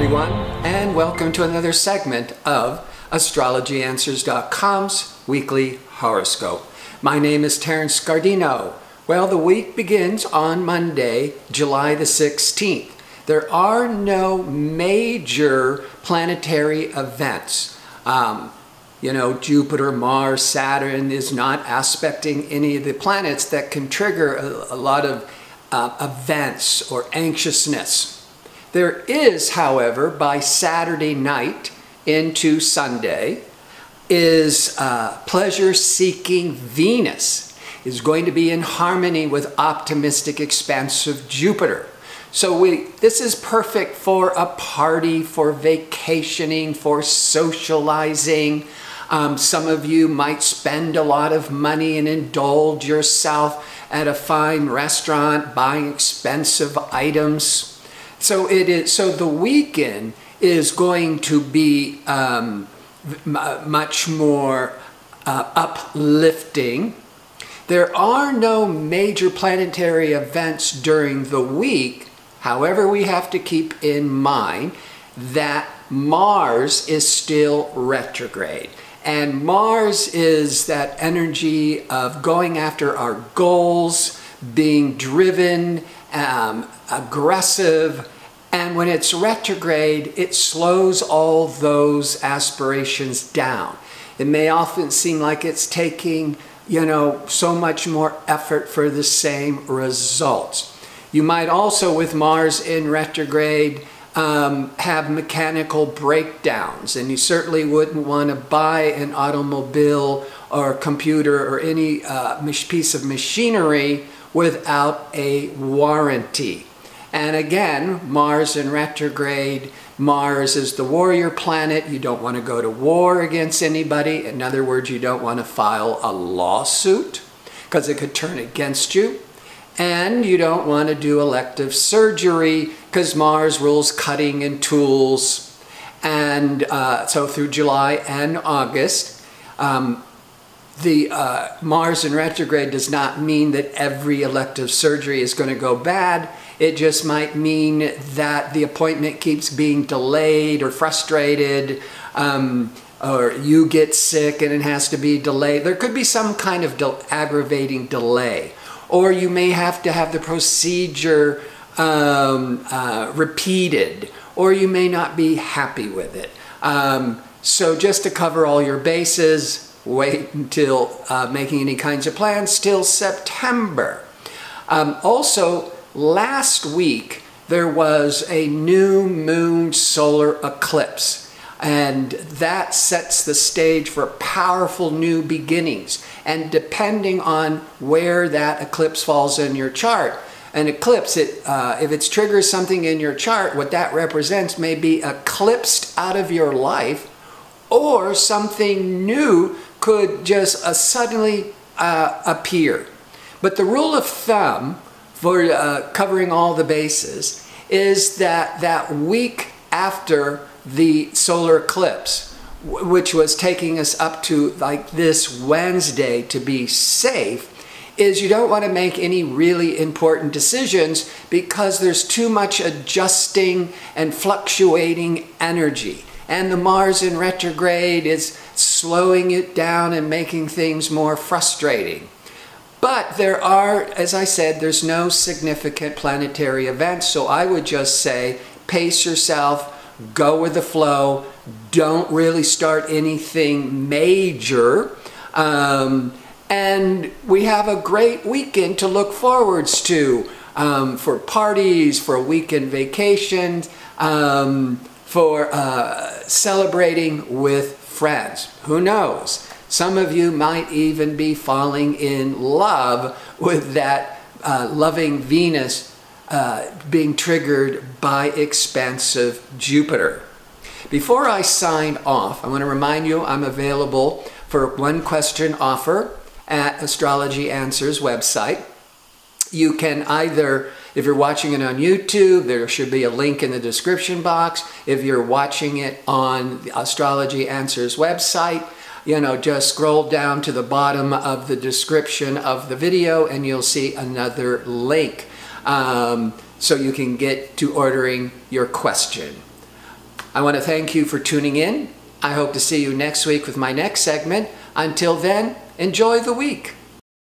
everyone, and welcome to another segment of AstrologyAnswers.com's weekly horoscope. My name is Terence Scardino. Well, the week begins on Monday, July the 16th. There are no major planetary events. Jupiter, Mars, Saturn is not aspecting any of the planets that can trigger a lot of events or anxiousness. There is, however, by Saturday night into Sunday, is pleasure-seeking Venus is going to be in harmony with optimistic, expansive Jupiter. So this is perfect for a party, for vacationing, for socializing. Some of you might spend a lot of money and indulge yourself at a fine restaurant, buying expensive items. So the weekend is going to be much more uplifting. There are no major planetary events during the week. However, we have to keep in mind that Mars is still retrograde. And Mars is that energy of going after our goals, being driven, aggressive, and when it's retrograde, it slows all those aspirations down. It may often seem like it's taking, so much more effort for the same results. You might also, with Mars in retrograde, have mechanical breakdowns, and you certainly wouldn't want to buy an automobile or computer or any piece of machinery without a warranty. And again, Mars in retrograde, Mars is the warrior planet. You don't want to go to war against anybody. In other words, you don't want to file a lawsuit because it could turn against you. And you don't want to do elective surgery because Mars rules cutting and tools. And so through July and August, Mars in retrograde does not mean that every elective surgery is going to go bad. It just might mean that the appointment keeps being delayed or frustrated, or you get sick and it has to be delayed. There could be some kind of aggravating delay. Or you may have to have the procedure repeated, or you may not be happy with it. So just to cover all your bases, wait until making any kinds of plans till September. Also, last week there was a new moon solar eclipse. And that sets the stage for powerful new beginnings. And depending on where that eclipse falls in your chart, an eclipse, if it triggers something in your chart, what that represents may be eclipsed out of your life, or something new could just suddenly appear. But the rule of thumb for covering all the bases is that that week after the solar eclipse, which was taking us up to like this Wednesday to be safe, is you don't want to make any really important decisions because there's too much adjusting and fluctuating energy. And the Mars in retrograde is slowing it down and making things more frustrating. But there are, as I said, there's no significant planetary events, so I would just say pace yourself, go with the flow, don't really start anything major, and we have a great weekend to look forwards to for parties, for weekend vacations, for celebrating with friends. Who knows? Some of you might even be falling in love with that loving Venus being triggered by expansive Jupiter. Before I sign off, I want to remind you I'm available for one question offer at Astrology Answers website. You can either, if you're watching it on YouTube, there should be a link in the description box. If you're watching it on the Astrology Answers website, just scroll down to the bottom of the description of the video and you'll see another link. So you can get to ordering your question. I want to thank you for tuning in. I hope to see you next week with my next segment. Until then, enjoy the week.